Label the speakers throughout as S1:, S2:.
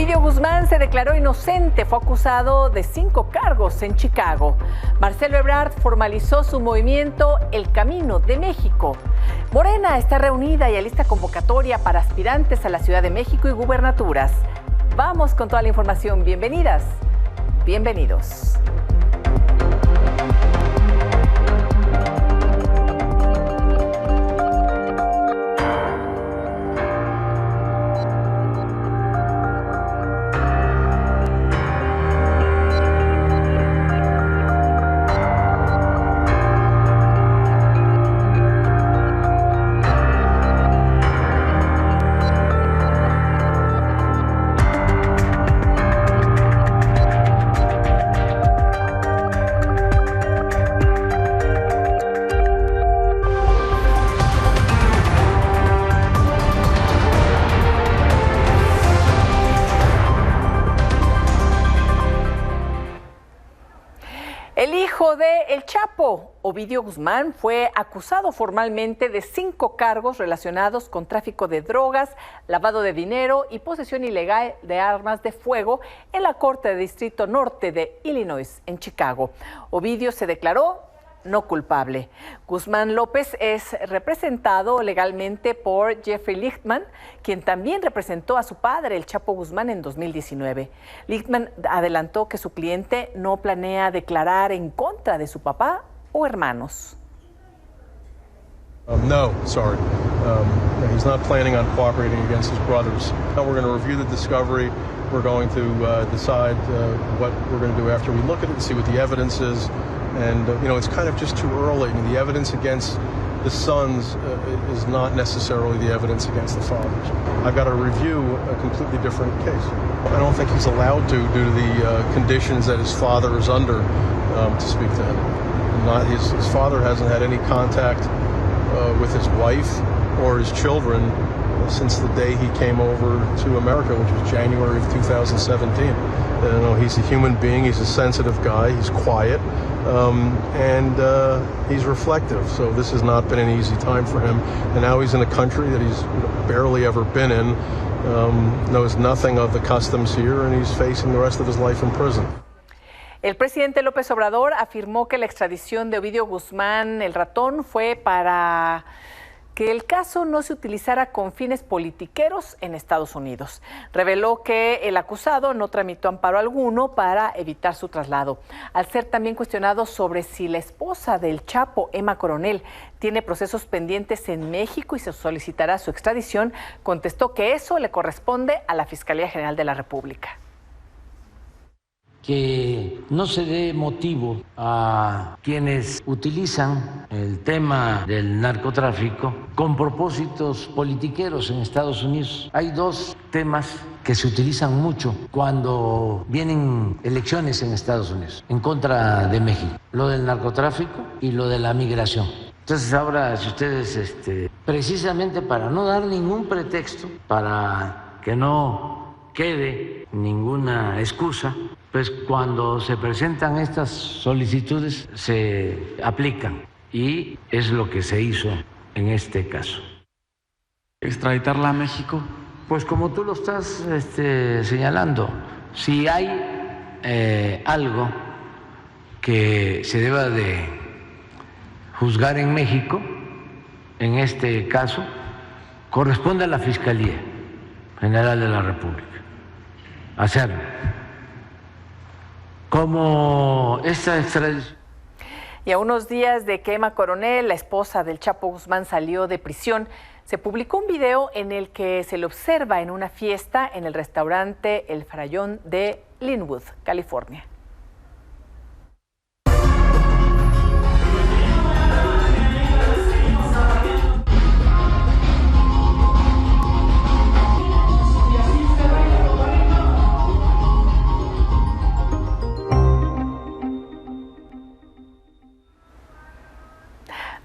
S1: Ovidio Guzmán se declaró inocente, fue acusado de 5 cargos en Chicago. Marcelo Ebrard formalizó su movimiento El Camino de México. Morena está reunida y alista convocatoria para aspirantes a la Ciudad de México y gubernaturas. Vamos con toda la información. Bienvenidas, bienvenidos. El hijo de El Chapo, Ovidio Guzmán, fue acusado formalmente de 5 cargos relacionados con tráfico de drogas, lavado de dinero y posesión ilegal de armas de fuego en la Corte de Distrito Norte de Illinois, en Chicago. Ovidio se declaró no culpable. Guzmán López es representado legalmente por Jeffrey Lichtman, quien también representó a su padre, El Chapo Guzmán, en 2019. Lichtman adelantó que su cliente no planea declarar en contra de su papá o hermanos.
S2: No, sorry. He's not planning on cooperating against his brothers. We're going to review the discovery. We're going to decide what we're going to do after we look at it and see what the evidence is. And, it's kind of just too early. I mean, the evidence against the sons is not necessarily the evidence against the fathers. I've got to review a completely different case. I don't think he's allowed to due to the conditions that his father is under to speak to him. His father hasn't had any contact with his wife or his children since the day he came over to America, which was January of 2017. He's a human being, he's a sensitive guy, he's quiet, and he's reflective. So this has not been an easy time for him. And now he's in a country that he's barely ever been in, knows nothing of the customs here, and he's facing the rest of his life in prison.
S1: El presidente López Obrador afirmó que la extradición de Ovidio Guzmán, el ratón, fue para que el caso no se utilizara con fines politiqueros en Estados Unidos. Reveló que el acusado no tramitó amparo alguno para evitar su traslado. Al ser también cuestionado sobre si la esposa del Chapo, Emma Coronel, tiene procesos pendientes en México y se solicitará su extradición, contestó que eso le corresponde a la Fiscalía General de la República.
S3: Que no se dé motivo a quienes utilizan el tema del narcotráfico con propósitos politiqueros en Estados Unidos. Hay 2 temas que se utilizan mucho cuando vienen elecciones en Estados Unidos en contra de México: lo del narcotráfico y lo de la migración. Entonces ahora, si ustedes, precisamente para no dar ningún pretexto, para que no quede ninguna excusa, pues cuando se presentan estas solicitudes se aplican, y es lo que se hizo en este caso.
S4: ¿Extraditarla a México?
S3: Pues como tú lo estás señalando, si hay algo que se deba de juzgar en México, en este caso, corresponde a la Fiscalía General de la República hacerlo. Como esta extradición.
S1: Y a unos días de que Emma Coronel, la esposa del Chapo Guzmán, salió de prisión, se publicó un video en el que se le observa en una fiesta en el restaurante El Farallón de Linwood, California.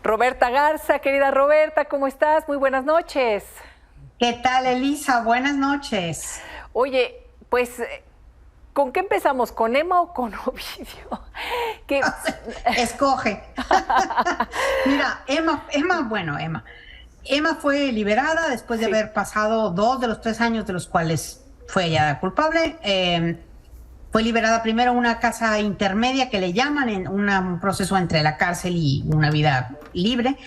S1: Roberta Garza, querida Roberta, ¿cómo estás? Muy buenas noches.
S5: ¿Qué tal, Elisa? Buenas noches.
S1: Oye, pues, ¿con qué empezamos? ¿Con Emma o con Ovidio? ¿Qué?
S5: Escoge. Mira, Emma. Emma fue liberada después de haber pasado 2 de los 3 años de los cuales fue hallada culpable. Fue liberada primero una casa intermedia que le llaman, en un proceso entre la cárcel y una vida libre.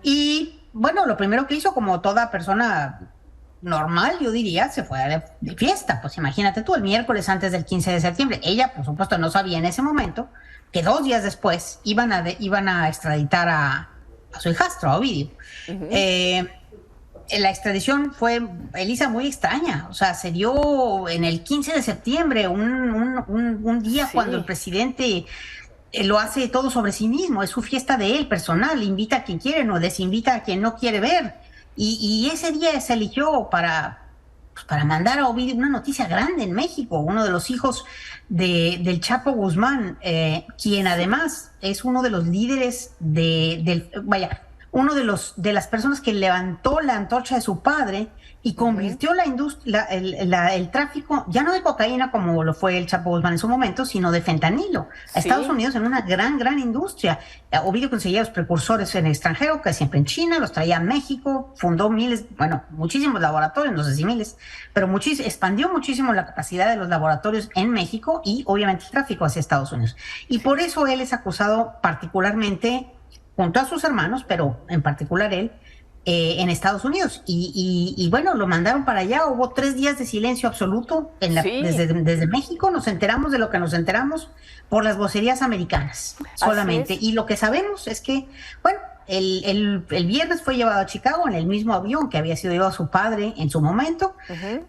S5: Y bueno, lo primero que hizo, como toda persona normal, yo diría, se fue de fiesta. Pues imagínate tú, el miércoles antes del 15 de septiembre. Ella, por supuesto, no sabía en ese momento que 2 días después iban a extraditar a su hijastro, a Ovidio. La extradición fue, Elisa, muy extraña. O sea, se dio en el 15 de septiembre, un día cuando el presidente lo hace todo sobre sí mismo. Es su fiesta de él, personal. Invita a quien quiere, no desinvita a quien no quiere ver. Y ese día se eligió para mandar a Ovidio una noticia grande en México. Uno de los hijos del Chapo Guzmán, quien además es uno de los líderes uno de las personas que levantó la antorcha de su padre y convirtió la industria, el tráfico, ya no de cocaína como lo fue el Chapo Guzmán en su momento, sino de fentanilo. A Estados Unidos en una gran industria. Ovidio conseguía los precursores en el extranjero, que siempre en China, los traía a México, fundó muchísimos laboratorios, no sé si miles, pero expandió muchísimo la capacidad de los laboratorios en México y obviamente el tráfico hacia Estados Unidos. Y por eso él es acusado particularmente, junto a sus hermanos, pero en particular él, en Estados Unidos. Y bueno, lo mandaron para allá. Hubo 3 días de silencio absoluto desde México. Nos enteramos de lo que nos enteramos por las vocerías americanas solamente. Y lo que sabemos es que, bueno, el viernes fue llevado a Chicago en el mismo avión que había sido llevado su padre en su momento,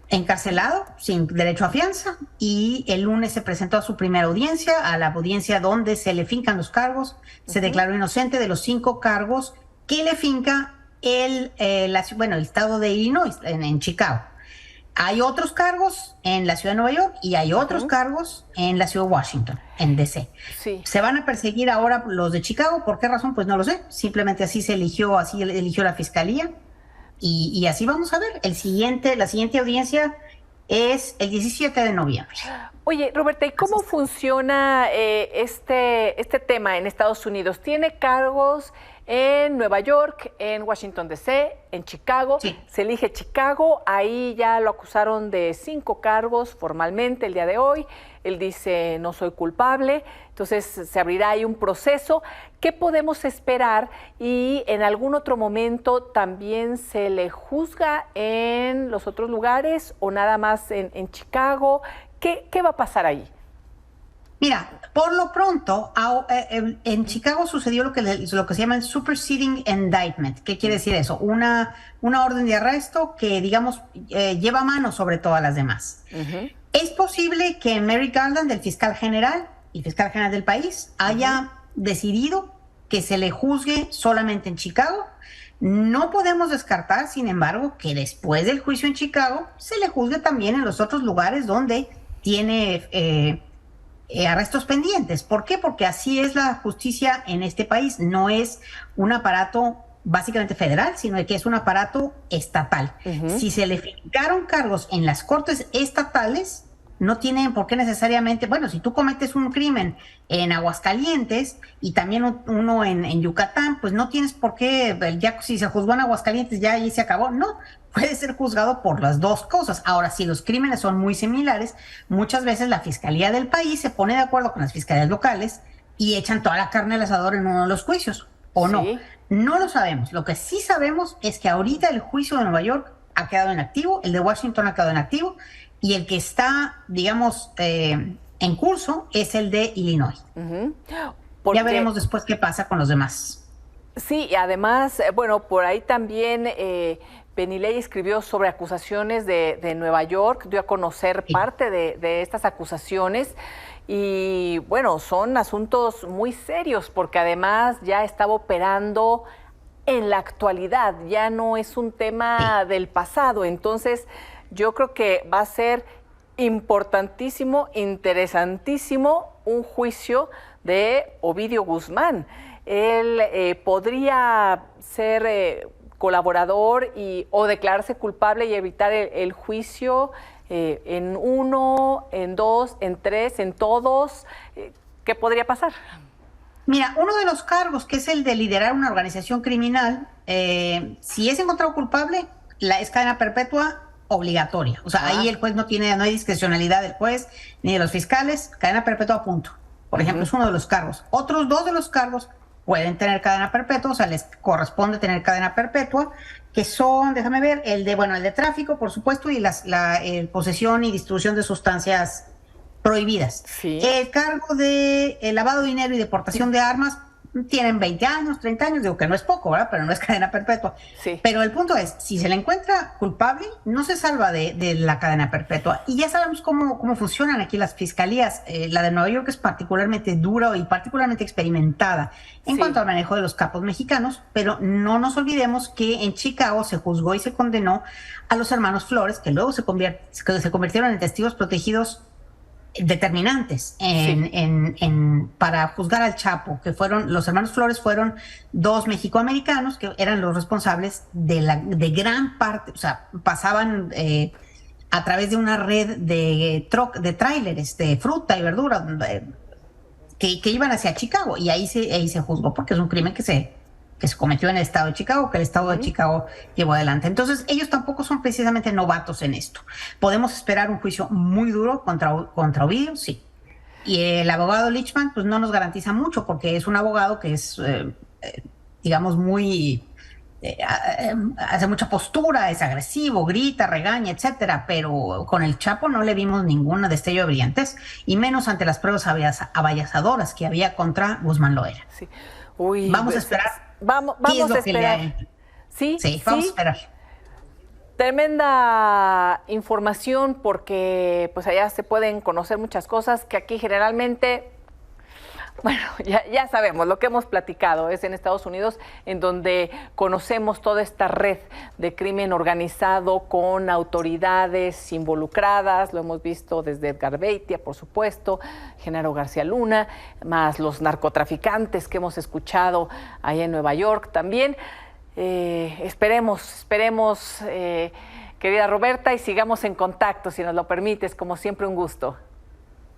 S5: encarcelado, sin derecho a fianza, y el lunes se presentó a su primera audiencia, a la audiencia donde se le fincan los cargos. Se declaró inocente de los 5 cargos que le finca el estado de Illinois, en Chicago. Hay otros cargos en la ciudad de Nueva York y hay otros cargos en la ciudad de Washington, en D.C. Se van a perseguir ahora los de Chicago. ¿Por qué razón? Pues no lo sé. Simplemente así eligió la fiscalía. Y así vamos a ver. La siguiente audiencia es el 17 de noviembre.
S1: Oye, Roberta, ¿y cómo funciona este tema en Estados Unidos? ¿Tiene cargos en Nueva York, en Washington D.C., en Chicago? Se elige Chicago, ahí ya lo acusaron de 5 cargos formalmente el día de hoy. Él dice, no soy culpable, entonces se abrirá ahí un proceso. ¿Qué podemos esperar? Y en algún otro momento también se le juzga en los otros lugares o nada más en Chicago. ¿Qué va a pasar ahí?
S5: Mira, por lo pronto, en Chicago sucedió lo que se llama el superseding indictment. ¿Qué quiere decir eso? Una orden de arresto que, digamos, lleva mano sobre todas las demás. Es posible que Merrick Garland, el fiscal general del país, haya decidido que se le juzgue solamente en Chicago. No podemos descartar, sin embargo, que después del juicio en Chicago se le juzgue también en los otros lugares donde tiene arrestos pendientes. ¿Por qué? Porque así es la justicia en este país. No es un aparato básicamente federal, sino que es un aparato estatal. Si se le fincaron cargos en las cortes estatales, no tienen por qué necesariamente, bueno, si tú cometes un crimen en Aguascalientes y también uno en Yucatán, pues no tienes por qué, ya si se juzgó en Aguascalientes ya ahí se acabó. No, puede ser juzgado por las dos cosas. Ahora, si los crímenes son muy similares, muchas veces la fiscalía del país se pone de acuerdo con las fiscalías locales y echan toda la carne al asador en uno de los juicios, ¿o no? No lo sabemos. Lo que sí sabemos es que ahorita el juicio de Nueva York ha quedado en activo, el de Washington ha quedado en activo, y el que está, digamos, en curso es el de Illinois. Ya veremos después qué pasa con los demás.
S1: Sí, y además, bueno, por ahí también Penilei escribió sobre acusaciones de Nueva York, dio a conocer parte de estas acusaciones. Y bueno, son asuntos muy serios porque además ya estaba operando en la actualidad, ya no es un tema del pasado. Entonces, yo creo que va a ser importantísimo, interesantísimo un juicio de Ovidio Guzmán. Él podría ser colaborador o declararse culpable y evitar el juicio en 1, en 2, en 3, en todos. ¿Qué podría pasar?
S5: Mira, uno de los cargos, que es el de liderar una organización criminal, si es encontrado culpable, es cadena perpetua obligatoria. O sea, ahí el juez no hay discrecionalidad del juez ni de los fiscales, cadena perpetua a punto. Por ejemplo, es uno de los cargos. Otros 2 de los cargos pueden tener cadena perpetua, o sea, les corresponde tener cadena perpetua, que son, déjame ver, el de tráfico, por supuesto, y posesión y distribución de sustancias prohibidas.
S1: Sí.
S5: El cargo de lavado de dinero y deportación de armas tienen 20 años, 30 años, digo que no es poco, ¿verdad? Pero no es cadena perpetua.
S1: Sí.
S5: Pero el punto es, si se le encuentra culpable, no se salva de la cadena perpetua. Y ya sabemos cómo funcionan aquí las fiscalías. La de Nueva York es particularmente dura y particularmente experimentada en cuanto al manejo de los capos mexicanos, pero no nos olvidemos que en Chicago se juzgó y se condenó a los hermanos Flores, que luego se convirtieron en testigos protegidos determinantes para juzgar al Chapo, que los hermanos Flores fueron 2 mexicoamericanos que eran los responsables de gran parte, o sea, pasaban a través de una red de tráileres de fruta y verdura que iban hacia Chicago, y ahí se juzgó porque es un crimen que se cometió en el estado de Chicago, que el estado de Chicago llevó adelante. Entonces, ellos tampoco son precisamente novatos en esto. ¿Podemos esperar un juicio muy duro contra Ovidio? Sí. Y el abogado Lichman, pues no nos garantiza mucho, porque es un abogado que es, digamos, muy... hace mucha postura, es agresivo, grita, regaña, etcétera, pero con el Chapo no le vimos ningún destello de brillantez, y menos ante las pruebas avallazadoras que había contra Guzmán Loera.
S1: Sí. Uy,
S5: vamos a esperar.
S1: Vamos a esperar. Sí,
S5: vamos a esperar.
S1: Tremenda información, porque pues allá se pueden conocer muchas cosas que aquí generalmente, bueno, ya sabemos, lo que hemos platicado es en Estados Unidos, en donde conocemos toda esta red de crimen organizado con autoridades involucradas. Lo hemos visto desde Edgar Beitia, por supuesto, Genaro García Luna, más los narcotraficantes que hemos escuchado allá en Nueva York también. Esperemos, querida Roberta, y sigamos en contacto, si nos lo permites. Como siempre, un gusto.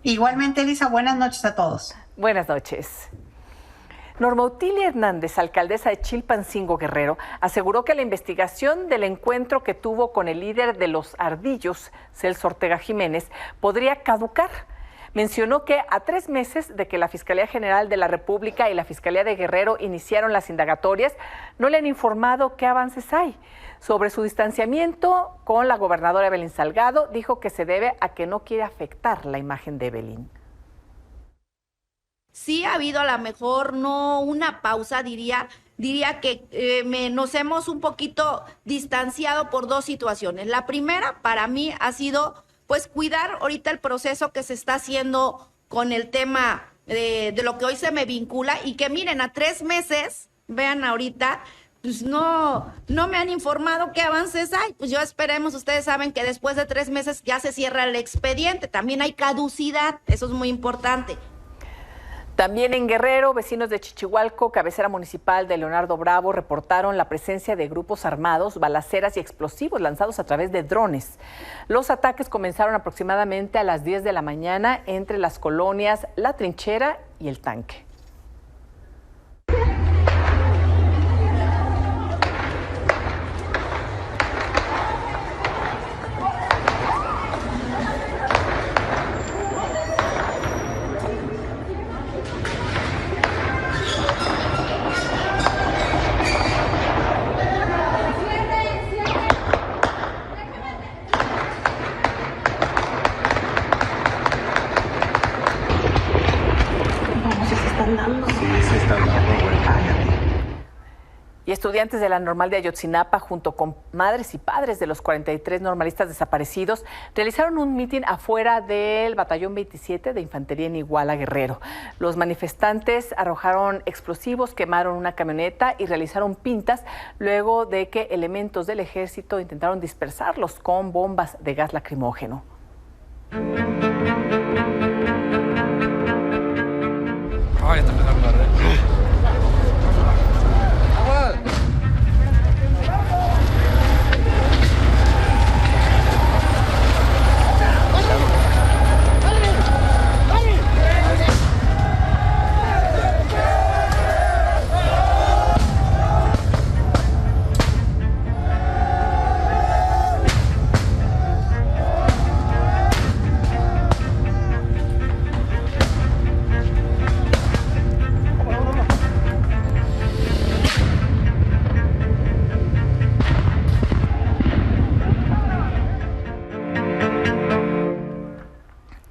S5: Igualmente, Elisa, buenas noches a todos.
S1: Buenas noches. Norma Otilia Hernández, alcaldesa de Chilpancingo, Guerrero, aseguró que la investigación del encuentro que tuvo con el líder de los Ardillos, Celso Ortega Jiménez, podría caducar. Mencionó que a 3 meses de que la Fiscalía General de la República y la Fiscalía de Guerrero iniciaron las indagatorias, no le han informado qué avances hay. Sobre su distanciamiento con la gobernadora Evelyn Salgado, dijo que se debe a que no quiere afectar la imagen de Evelyn.
S6: Sí ha habido a lo mejor no una pausa, diría que nos hemos un poquito distanciado por 2 situaciones. La primera, para mí, ha sido pues cuidar ahorita el proceso que se está haciendo con el tema de lo que hoy se me vincula, y que miren, a 3 meses, vean ahorita, pues no me han informado qué avances hay. Pues yo esperemos, ustedes saben que después de 3 meses ya se cierra el expediente, también hay caducidad, eso es muy importante.
S1: También en Guerrero, vecinos de Chichihualco, cabecera municipal de Leonardo Bravo, reportaron la presencia de grupos armados, balaceras y explosivos lanzados a través de drones. Los ataques comenzaron aproximadamente a las 10 de la mañana entre las colonias La Trinchera y El Tanque. Y estudiantes de la Normal de Ayotzinapa, junto con madres y padres de los 43 normalistas desaparecidos, realizaron un mitin afuera del Batallón 27 de Infantería en Iguala, Guerrero. Los manifestantes arrojaron explosivos, quemaron una camioneta y realizaron pintas, luego de que elementos del ejército intentaron dispersarlos con bombas de gas lacrimógeno.
S7: Ay, está empezando a arder.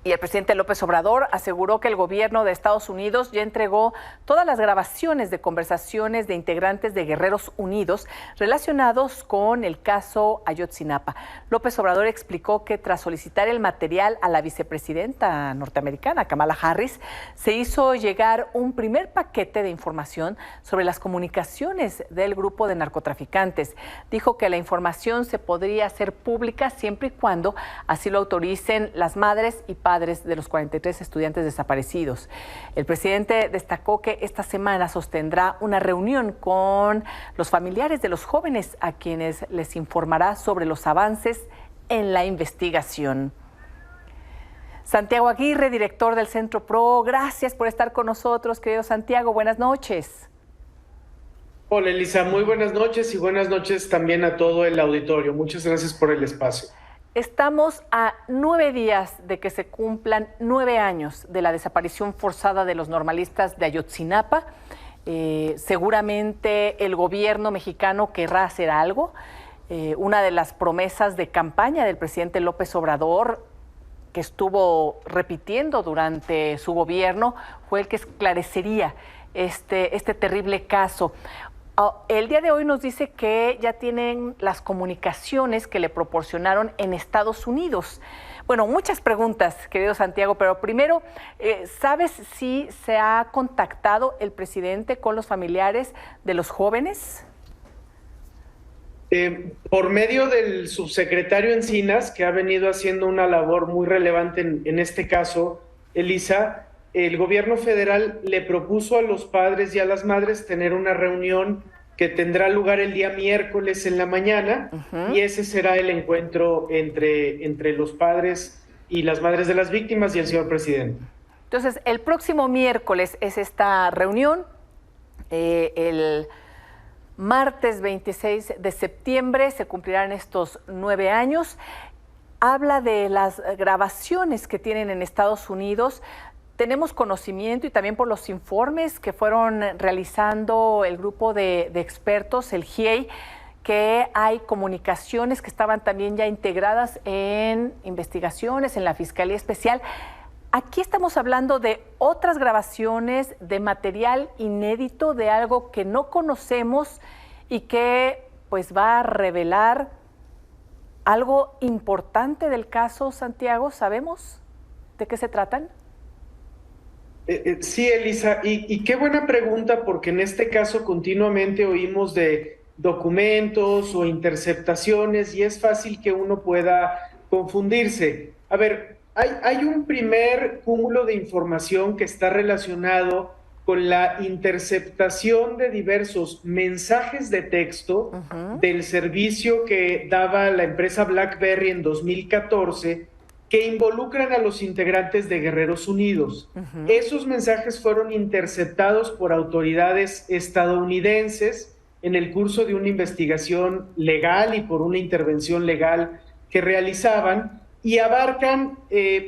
S1: Y el presidente López Obrador aseguró que el gobierno de Estados Unidos ya entregó todas las grabaciones de conversaciones de integrantes de Guerreros Unidos relacionados con el caso Ayotzinapa. López Obrador explicó que tras solicitar el material a la vicepresidenta norteamericana, Kamala Harris, se hizo llegar un primer paquete de información sobre las comunicaciones del grupo de narcotraficantes. Dijo que la información se podría hacer pública siempre y cuando así lo autoricen las madres y padres de los 43 estudiantes desaparecidos. El presidente destacó que esta semana sostendrá una reunión con los familiares de los jóvenes a quienes les informará sobre los avances en la investigación. Santiago Aguirre, director del Centro PRO, gracias por estar con nosotros, querido Santiago. Buenas noches.
S8: Hola, Elisa. Muy buenas noches y buenas noches también a todo el auditorio. Muchas gracias por el espacio.
S1: Estamos a 9 días de que se cumplan 9 años de la desaparición forzada de los normalistas de Ayotzinapa. Seguramente el gobierno mexicano querrá hacer algo. Una de las promesas de campaña del presidente López Obrador, que estuvo repitiendo durante su gobierno, fue el que esclarecería este terrible caso. El día de hoy nos dice que ya tienen las comunicaciones que le proporcionaron en Estados Unidos. Bueno, muchas preguntas, querido Santiago, pero primero, ¿sabes si se ha contactado el presidente con los familiares de los jóvenes?
S8: Por medio del subsecretario Encinas, que ha venido haciendo una labor muy relevante en este caso, Elisa, el gobierno federal le propuso a los padres y a las madres tener una reunión que tendrá lugar el día miércoles en la mañana, y ese será el encuentro entre los padres y las madres de las víctimas y el señor presidente.
S1: Entonces, el próximo miércoles es esta reunión, el martes 26 de septiembre se cumplirán estos 9 años. Habla de las grabaciones que tienen en Estados Unidos. Tenemos conocimiento y también por los informes que fueron realizando el grupo de expertos, el GIEI, que hay comunicaciones que estaban también ya integradas en investigaciones, en la Fiscalía Especial. Aquí estamos hablando de otras grabaciones, de material inédito, de algo que no conocemos y que pues va a revelar algo importante del caso, Santiago. ¿Sabemos de qué se tratan?
S8: Sí, Elisa, y qué buena pregunta, porque en este caso continuamente oímos de documentos o interceptaciones y es fácil que uno pueda confundirse. A ver, hay un primer cúmulo de información que está relacionado con la interceptación de diversos mensajes de texto del servicio que daba la empresa BlackBerry en 2014, que involucran a los integrantes de Guerreros Unidos. Esos mensajes fueron interceptados por autoridades estadounidenses en el curso de una investigación legal y por una intervención legal que realizaban, y abarcan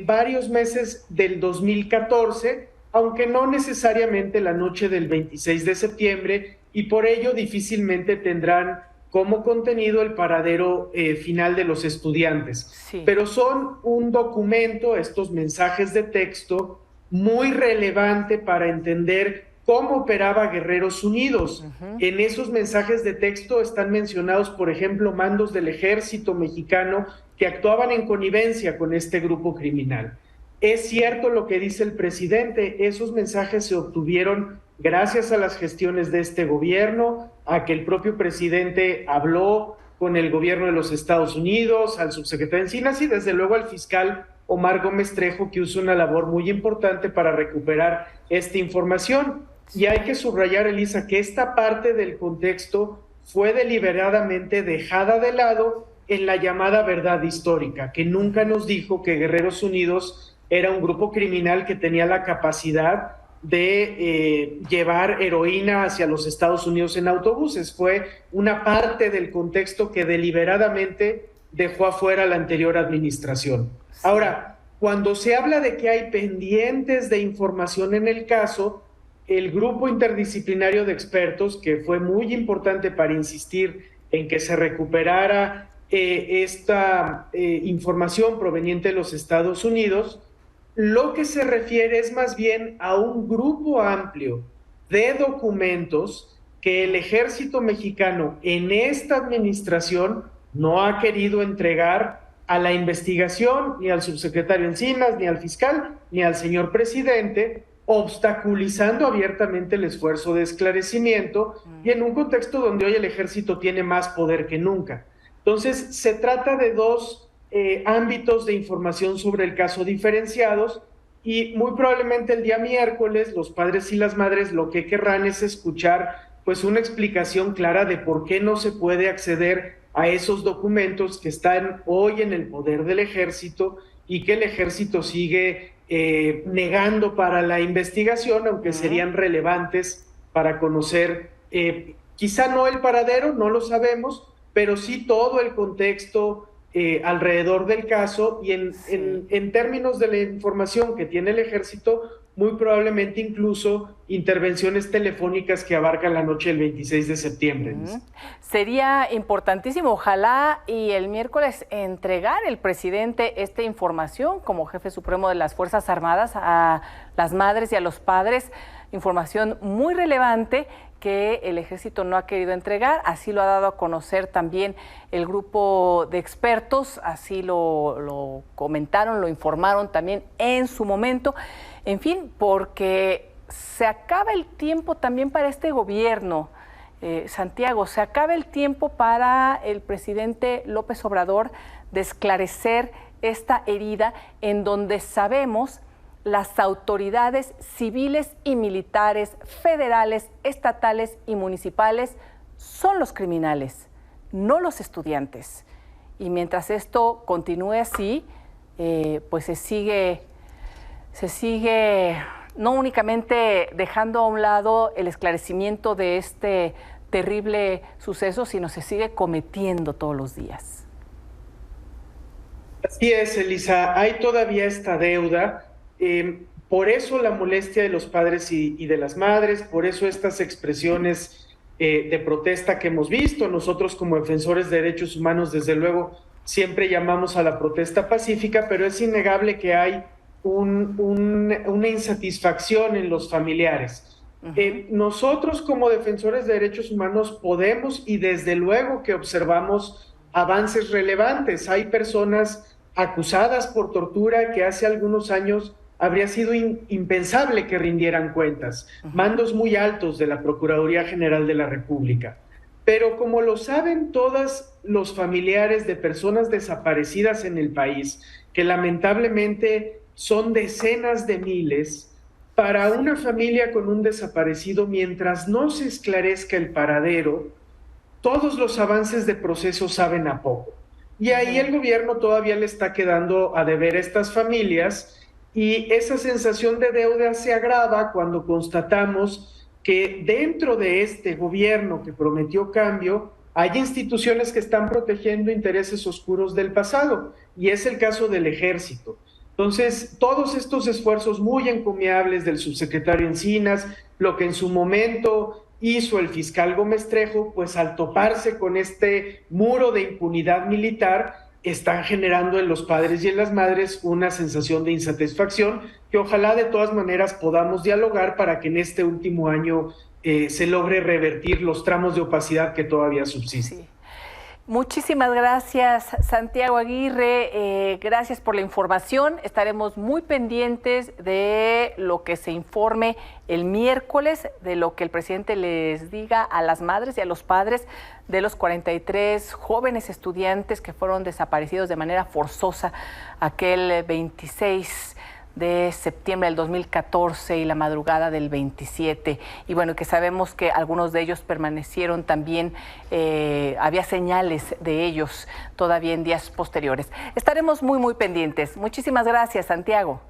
S8: varios meses del 2014, aunque no necesariamente la noche del 26 de septiembre, y por ello difícilmente tendrán como contenido el paradero final de los estudiantes. Sí. Pero son un documento, estos mensajes de texto, muy relevante para entender cómo operaba Guerreros Unidos. En esos mensajes de texto están mencionados, por ejemplo, mandos del ejército mexicano que actuaban en connivencia con este grupo criminal. Es cierto lo que dice el presidente, esos mensajes se obtuvieron gracias a las gestiones de este gobierno, a que el propio presidente habló con el gobierno de los Estados Unidos, al subsecretario Encinas y desde luego al fiscal Omar Gómez Trejo, que hizo una labor muy importante para recuperar esta información. Y hay que subrayar, Elisa, que esta parte del contexto fue deliberadamente dejada de lado en la llamada verdad histórica, que nunca nos dijo que Guerreros Unidos era un grupo criminal que tenía la capacidad de llevar heroína hacia los Estados Unidos en autobuses. Fue una parte del contexto que deliberadamente dejó afuera la anterior administración. Ahora, cuando se habla de que hay pendientes de información en el caso, el grupo interdisciplinario de expertos, que fue muy importante para insistir en que se recuperara esta información proveniente de los Estados Unidos, Lo que se refiere es más bien a un grupo amplio de documentos que el ejército mexicano en esta administración no ha querido entregar a la investigación, ni al subsecretario Encinas, ni al fiscal, ni al señor presidente, obstaculizando abiertamente el esfuerzo de esclarecimiento y en un contexto donde hoy el ejército tiene más poder que nunca. Entonces, se trata de dos ámbitos de información sobre el caso diferenciados y muy probablemente el día miércoles los padres y las madres lo que querrán es escuchar pues una explicación clara de por qué no se puede acceder a esos documentos que están hoy en el poder del ejército y que el ejército sigue negando para la investigación, aunque serían relevantes para conocer, quizá no el paradero, no lo sabemos, pero sí todo el contexto alrededor del caso y en términos de la información que tiene el ejército, muy probablemente incluso intervenciones telefónicas que abarcan la noche del 26 de septiembre.
S1: Sería importantísimo, ojalá, y el miércoles entregar el presidente esta información como jefe supremo de las Fuerzas Armadas a las madres y a los padres, información muy relevante que el ejército no ha querido entregar, así lo ha dado a conocer también el grupo de expertos, así lo comentaron, lo informaron también en su momento, en fin, porque se acaba el tiempo también para este gobierno, Santiago, se acaba el tiempo para el presidente López Obrador de esclarecer esta herida en donde sabemos las autoridades civiles y militares, federales, estatales y municipales son los criminales, no los estudiantes. Y mientras esto continúe así, pues se sigue no únicamente dejando a un lado el esclarecimiento de este terrible suceso, sino se sigue cometiendo todos los días.
S8: Así es, Elisa, hay todavía esta deuda. Por eso la molestia de los padres y de las madres, por eso estas expresiones de protesta que hemos visto. Nosotros como defensores de derechos humanos, desde luego, siempre llamamos a la protesta pacífica, pero es innegable que hay una insatisfacción en los familiares. Nosotros como defensores de derechos humanos podemos y desde luego que observamos avances relevantes. Hay personas acusadas por tortura que hace algunos años habría sido impensable que rindieran cuentas, mandos muy altos de la Procuraduría General de la República. Pero como lo saben todos los familiares de personas desaparecidas en el país, que lamentablemente son decenas de miles, para una familia con un desaparecido, mientras no se esclarezca el paradero, todos los avances de proceso saben a poco. Y ahí el gobierno todavía le está quedando a deber a estas familias, y esa sensación de deuda se agrava cuando constatamos que dentro de este gobierno que prometió cambio, hay instituciones que están protegiendo intereses oscuros del pasado, y es el caso del ejército. Entonces, todos estos esfuerzos muy encomiables del subsecretario Encinas, lo que en su momento hizo el fiscal Gómez Trejo, pues al toparse con este muro de impunidad militar, están generando en los padres y en las madres una sensación de insatisfacción que ojalá de todas maneras podamos dialogar para que en este último año se logre revertir los tramos de opacidad que todavía subsisten.
S1: Sí. Muchísimas gracias, Santiago Aguirre. Gracias por la información. Estaremos muy pendientes de lo que se informe el miércoles, de lo que el presidente les diga a las madres y a los padres de los 43 jóvenes estudiantes que fueron desaparecidos de manera forzosa aquel 26 de septiembre del 2014 y la madrugada del 27. Y bueno, que sabemos que algunos de ellos permanecieron también, había señales de ellos todavía en días posteriores. Estaremos muy pendientes. Muchísimas gracias, Santiago.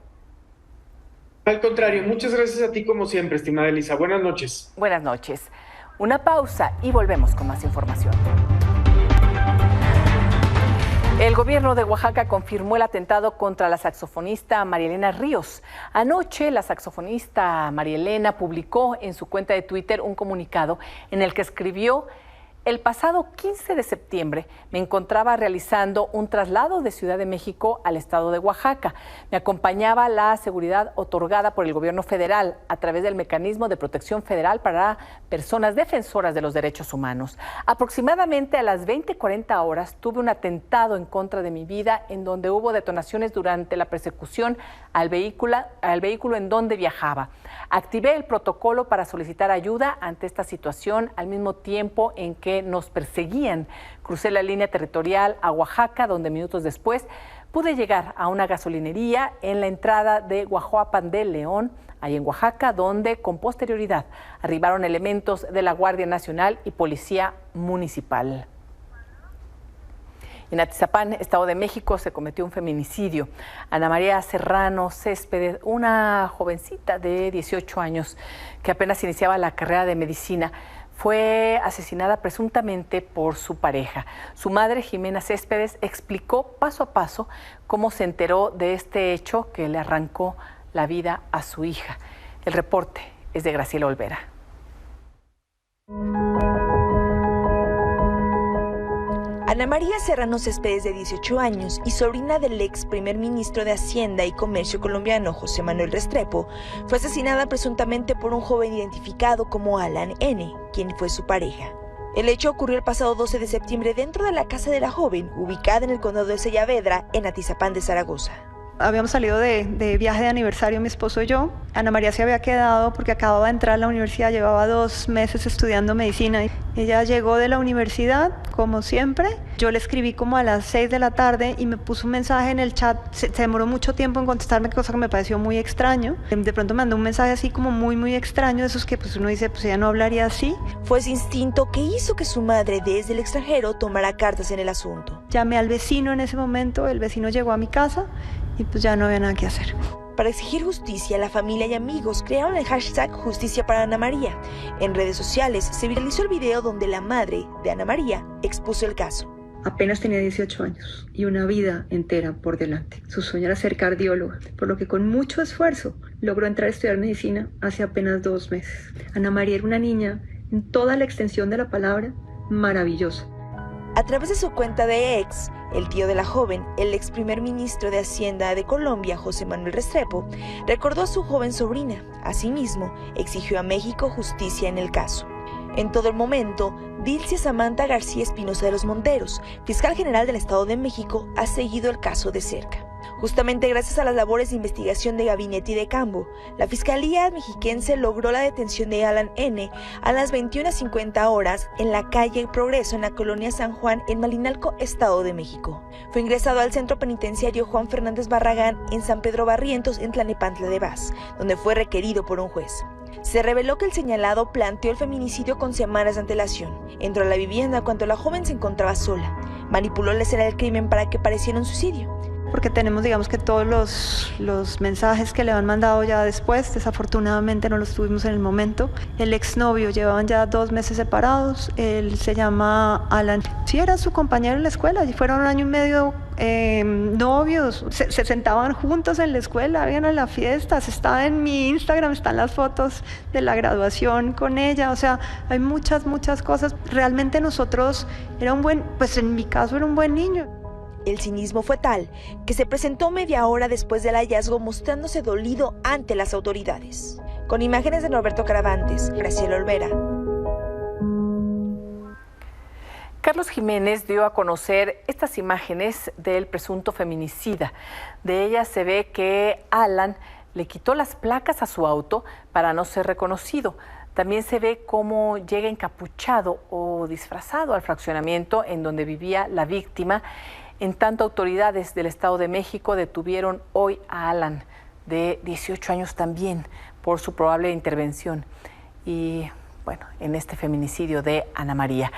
S8: Al contrario, muchas gracias a ti como siempre, estimada Elisa. Buenas noches.
S1: Buenas noches. Una pausa y volvemos con más información. El gobierno de Oaxaca confirmó el atentado contra la saxofonista María Elena Ríos. Anoche, la saxofonista María Elena publicó en su cuenta de Twitter un comunicado en el que escribió: El pasado 15 de septiembre me encontraba realizando un traslado de Ciudad de México al estado de Oaxaca. Me acompañaba la seguridad otorgada por el gobierno federal a través del Mecanismo de Protección Federal para Personas Defensoras de los Derechos Humanos. Aproximadamente a las 20:40 horas tuve un atentado en contra de mi vida en donde hubo detonaciones durante la persecución al vehículo en donde viajaba. Activé el protocolo para solicitar ayuda ante esta situación al mismo tiempo en que nos perseguían. Crucé la línea territorial a Oaxaca, donde minutos después pude llegar a una gasolinería en la entrada de Guajuapan de León, ahí en Oaxaca, donde con posterioridad arribaron elementos de la Guardia Nacional y Policía Municipal. En Atizapán, Estado de México, se cometió un feminicidio. Ana María Serrano Céspedes, una jovencita de 18 años que apenas iniciaba la carrera de medicina, fue asesinada presuntamente por su pareja. Su madre, Jimena Céspedes, explicó paso a paso cómo se enteró de este hecho que le arrancó la vida a su hija. El reporte es de Graciela Olvera.
S9: Ana María Serrano Céspedes, de 18 años y sobrina del ex primer ministro de Hacienda y Comercio colombiano José Manuel Restrepo, fue asesinada presuntamente por un joven identificado como Alan N., quien fue su pareja. El hecho ocurrió el pasado 12 de septiembre dentro de la casa de la joven, ubicada en el condado de Saavedra, en Atizapán de Zaragoza.
S10: Habíamos salido de viaje de aniversario mi esposo y yo. Ana María se había quedado porque acababa de entrar a la universidad, llevaba 2 meses estudiando medicina. Ella llegó de la universidad, como siempre. Yo le escribí como a las 6 de la tarde y me puso un mensaje en el chat. Se demoró mucho tiempo en contestarme, cosa que me pareció muy extraño. De pronto me mandó un mensaje así como muy extraño, de esos que pues uno dice, pues ella no hablaría así.
S9: Fue ese instinto que hizo que su madre desde el extranjero tomara cartas en el asunto.
S10: Llamé al vecino en ese momento, el vecino llegó a mi casa y pues ya no había nada que hacer.
S9: Para exigir justicia, la familia y amigos crearon el hashtag Justicia para Ana María. En redes sociales se viralizó el video donde la madre de Ana María expuso el caso.
S10: Apenas tenía 18 años y una vida entera por delante. Su sueño era ser cardióloga, por lo que con mucho esfuerzo logró entrar a estudiar medicina hace apenas 2 meses. Ana María era una niña, en toda la extensión de la palabra, maravillosa.
S9: A través de su cuenta de ex, el tío de la joven, el ex primer ministro de Hacienda de Colombia, José Manuel Restrepo, recordó a su joven sobrina. Asimismo, exigió a México justicia en el caso. En todo el momento, Dilcia Samantha García Espinosa de los Monteros, fiscal general del Estado de México, ha seguido el caso de cerca. Justamente gracias a las labores de investigación de Gabinete y de Cambo, la Fiscalía mexiquense logró la detención de Alan N. a las 21:50 horas en la calle Progreso, en la colonia San Juan, en Malinalco, Estado de México. Fue ingresado al centro penitenciario Juan Fernández Barragán en San Pedro Barrientos, en Tlalnepantla de Vaz, donde fue requerido por un juez. Se reveló que el señalado planteó el feminicidio con semanas de antelación. Entró a la vivienda cuando la joven se encontraba sola. Manipuló la escena del crimen para que pareciera un suicidio.
S10: Porque tenemos, digamos que todos los mensajes que le han mandado ya después, desafortunadamente no los tuvimos en el momento. El exnovio, llevaban ya 2 meses separados, él se llama Alan. Sí, era su compañero en la escuela, y fueron 1 año y medio novios, se sentaban juntos en la escuela, iban a las fiestas, está en mi Instagram, están las fotos de la graduación con ella, o sea, hay muchas cosas. Realmente nosotros, pues en mi caso era un buen niño.
S9: El cinismo fue tal que se presentó media hora después del hallazgo mostrándose dolido ante las autoridades. Con imágenes de Norberto Caravantes, Graciela Olvera.
S1: Carlos Jiménez dio a conocer estas imágenes del presunto feminicida. De ellas se ve que Alan le quitó las placas a su auto para no ser reconocido. También se ve cómo llega encapuchado o disfrazado al fraccionamiento en donde vivía la víctima. En tanto, autoridades del Estado de México detuvieron hoy a Alan, de 18 años también, por su probable intervención. Y bueno, en este feminicidio de Ana María,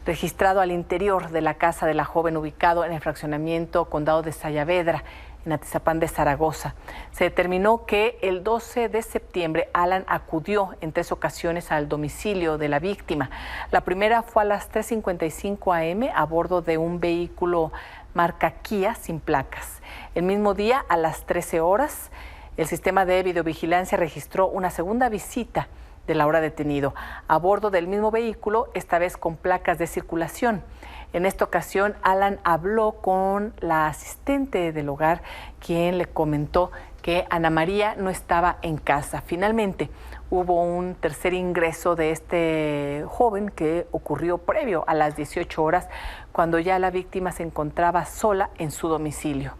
S1: registrado al interior de la casa de la joven, ubicado en el fraccionamiento Condado de Saavedra, en Atizapán de Zaragoza. Se determinó que el 12 de septiembre Alan acudió en 3 ocasiones al domicilio de la víctima. La primera fue a las 3:55 a.m. a bordo de un vehículo marca Kia sin placas. El mismo día, a las 13 horas, el sistema de videovigilancia registró una segunda visita del ahora detenido, a bordo del mismo vehículo, esta vez con placas de circulación. En esta ocasión, Alan habló con la asistente del hogar, quien le comentó que Ana María no estaba en casa. Finalmente, hubo un tercer ingreso de este joven que ocurrió previo a las 18 horas, cuando ya la víctima se encontraba sola en su domicilio.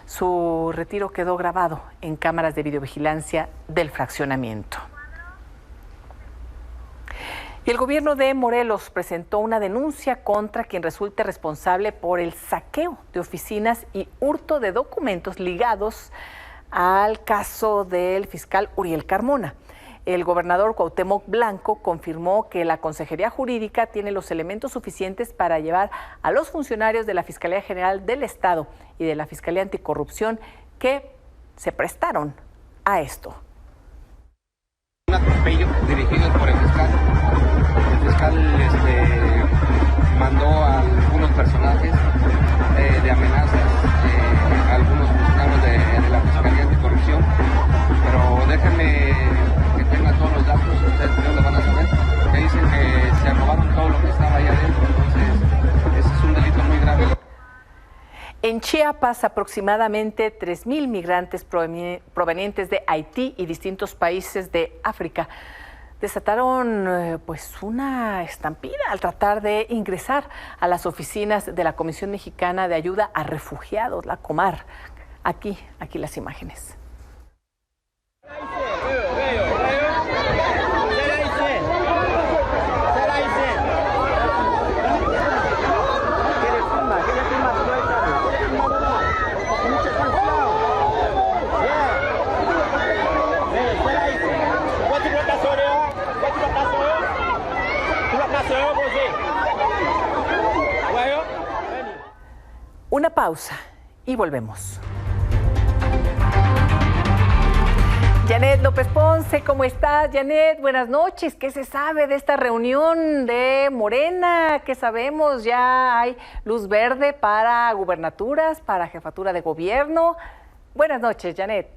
S1: Su retiro quedó grabado en cámaras de videovigilancia del fraccionamiento. Y el gobierno de Morelos presentó una denuncia contra quien resulte responsable por el saqueo de oficinas y hurto de documentos ligados al caso del fiscal Uriel Carmona. El gobernador Cuauhtémoc Blanco confirmó que la Consejería Jurídica tiene los elementos suficientes para llevar a los funcionarios de la Fiscalía General del Estado y de la Fiscalía Anticorrupción que se prestaron a esto.
S11: Un atropello dirigido por el fiscal. El fiscal mandó a algunos personajes de amenazas a algunos funcionarios de la Fiscalía Anticorrupción, pero déjenme que tengan todos los datos, ustedes primero lo van a saber, que dicen que se robaron todo lo que estaba ahí adentro, entonces ese es un delito muy grave.
S1: En Chiapas, aproximadamente 3,000 migrantes provenientes de Haití y distintos países de África desataron pues una estampida al tratar de ingresar a las oficinas de la Comisión Mexicana de Ayuda a Refugiados, la Comar. Aquí las imágenes. Una pausa y volvemos. Janet López Ponce, ¿cómo estás? Janet, buenas noches. ¿Qué se sabe de esta reunión de Morena? ¿Qué sabemos? Ya hay luz verde para gubernaturas, para jefatura de gobierno. Buenas noches, Janet.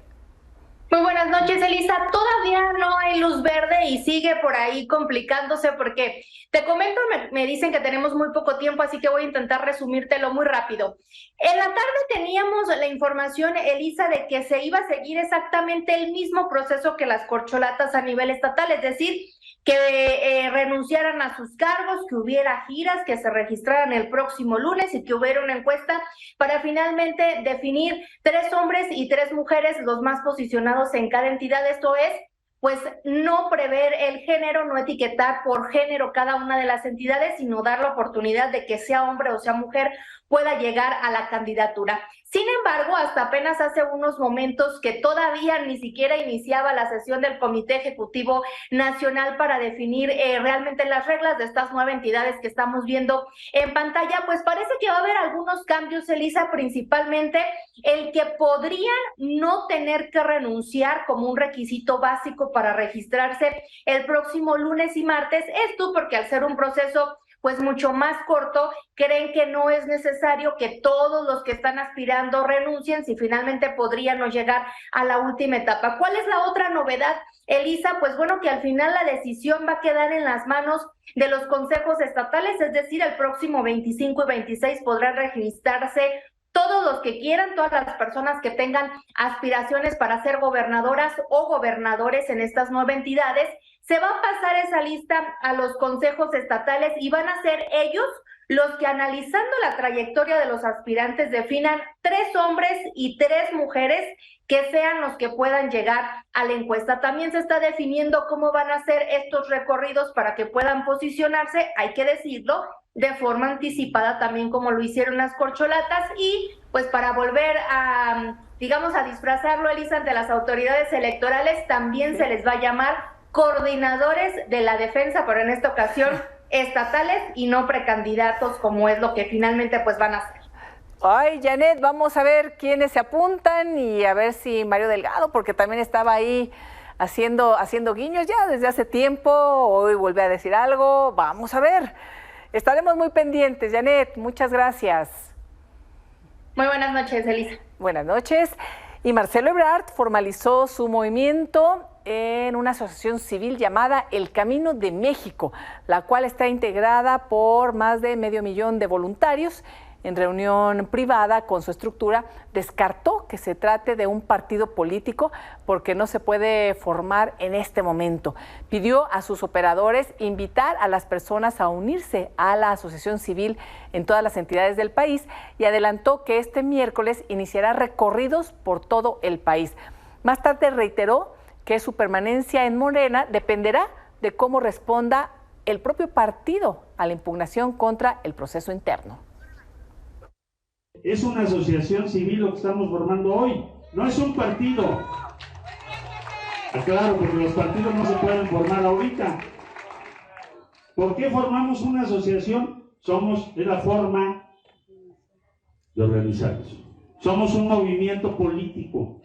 S12: Muy buenas noches, Elisa. Todavía no hay luz verde y sigue por ahí complicándose porque, te comento, me dicen que tenemos muy poco tiempo, así que voy a intentar resumírtelo muy rápido. En la tarde teníamos la información, Elisa, de que se iba a seguir exactamente el mismo proceso que las corcholatas a nivel estatal, es decir, que renunciaran a sus cargos, que hubiera giras, que se registraran el próximo lunes y que hubiera una encuesta para finalmente definir 3 hombres y 3 mujeres, los más posicionados en cada entidad. Esto es, pues, no prever el género, no etiquetar por género cada una de las entidades, sino dar la oportunidad de que sea hombre o sea mujer pueda llegar a la candidatura. Sin embargo, hasta apenas hace unos momentos que todavía ni siquiera iniciaba la sesión del Comité Ejecutivo Nacional para definir realmente las reglas de estas 9 entidades que estamos viendo en pantalla, pues parece que va a haber algunos cambios, Elisa, principalmente el que podrían no tener que renunciar como un requisito básico para registrarse el próximo lunes y martes. Esto porque al ser un proceso pues mucho más corto, creen que no es necesario que todos los que están aspirando renuncien si finalmente podrían no llegar a la última etapa. ¿Cuál es la otra novedad, Elisa? Pues bueno, que al final la decisión va a quedar en las manos de los consejos estatales, es decir, el próximo 25 y 26 podrán registrarse todos los que quieran, todas las personas que tengan aspiraciones para ser gobernadoras o gobernadores en estas 9 entidades. Se va a pasar esa lista a los consejos estatales y van a ser ellos los que, analizando la trayectoria de los aspirantes, definan 3 hombres y 3 mujeres que sean los que puedan llegar a la encuesta. También se está definiendo cómo van a ser estos recorridos para que puedan posicionarse, hay que decirlo, de forma anticipada también como lo hicieron las corcholatas y pues para volver a, digamos, a disfrazarlo, Elisa, ante las autoridades electorales también se les va a llamar coordinadores de la defensa, pero en esta ocasión estatales y no precandidatos, como es lo que finalmente pues van a hacer.
S1: Ay, Janet, vamos a ver quiénes se apuntan y a ver si Mario Delgado, porque también estaba ahí haciendo guiños ya desde hace tiempo, hoy volvió a decir algo, vamos a ver. Estaremos muy pendientes, Janet, muchas gracias.
S12: Muy buenas noches, Elisa.
S1: Buenas noches. Y Marcelo Ebrard formalizó su movimiento en una asociación civil llamada El Camino de México, la cual está integrada por más de 500,000 de voluntarios. En reunión privada con su estructura, descartó que se trate de un partido político porque no se puede formar en este momento. Pidió a sus operadores invitar a las personas a unirse a la asociación civil en todas las entidades del país y adelantó que este miércoles iniciará recorridos por todo el país. Más tarde reiteró que su permanencia en Morena dependerá de cómo responda el propio partido a la impugnación contra el proceso interno.
S13: Es una asociación civil lo que estamos formando hoy, no es un partido. Claro, porque los partidos no se pueden formar ahorita. ¿Por qué formamos una asociación? Es la forma de organizarnos. Somos un movimiento político.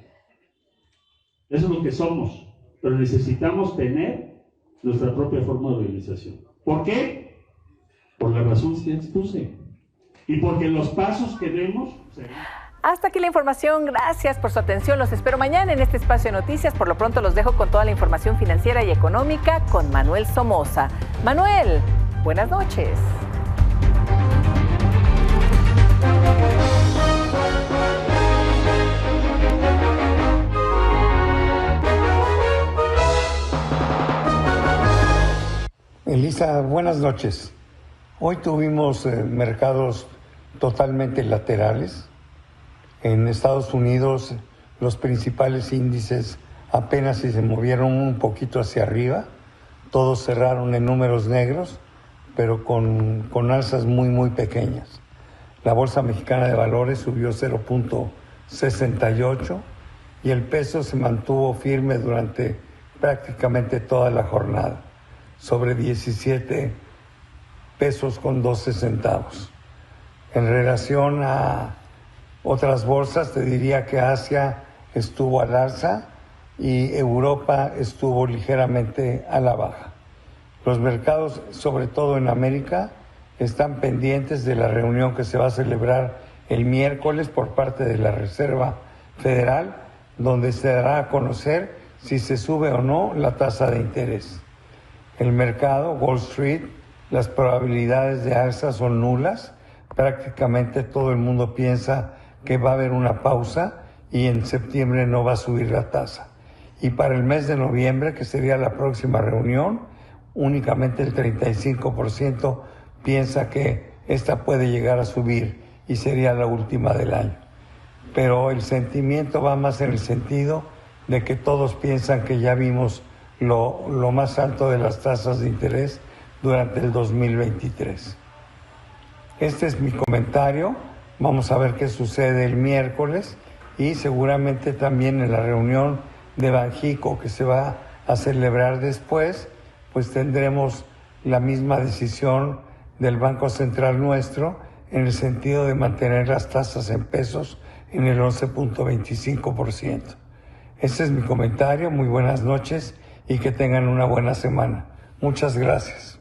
S13: Eso es lo que somos. Pero necesitamos tener nuestra propia forma de organización. ¿Por qué? Por las razones que expuse. Y porque los pasos que demos...
S1: Hasta aquí la información. Gracias por su atención. Los espero mañana en este espacio de noticias. Por lo pronto los dejo con toda la información financiera y económica con Manuel Somoza. Manuel, buenas noches.
S14: Elisa, buenas noches. Hoy tuvimos mercados totalmente laterales. En Estados Unidos los principales índices apenas si se movieron un poquito hacia arriba. Todos cerraron en números negros, pero con alzas muy pequeñas. La Bolsa Mexicana de Valores subió 0.68 y el peso se mantuvo firme durante prácticamente toda la jornada, sobre 17 pesos con 12 centavos. En relación a otras bolsas, te diría que Asia estuvo al alza y Europa estuvo ligeramente a la baja. Los mercados, sobre todo en América, están pendientes de la reunión que se va a celebrar el miércoles por parte de la Reserva Federal, donde se dará a conocer si se sube o no la tasa de interés. El mercado, Wall Street, las probabilidades de alza son nulas. Prácticamente todo el mundo piensa que va a haber una pausa y en septiembre no va a subir la tasa. Y para el mes de noviembre, que sería la próxima reunión, únicamente el 35% piensa que esta puede llegar a subir y sería la última del año. Pero el sentimiento va más en el sentido de que todos piensan que ya vimos lo más alto de las tasas de interés durante el 2023. Este es mi comentario. Vamos a ver qué sucede el miércoles y seguramente también en la reunión de Banxico que se va a celebrar después, pues tendremos la misma decisión del Banco Central nuestro en el sentido de mantener las tasas en pesos en el 11.25%. Ese es mi comentario. Muy buenas noches y que tengan una buena semana. Muchas gracias.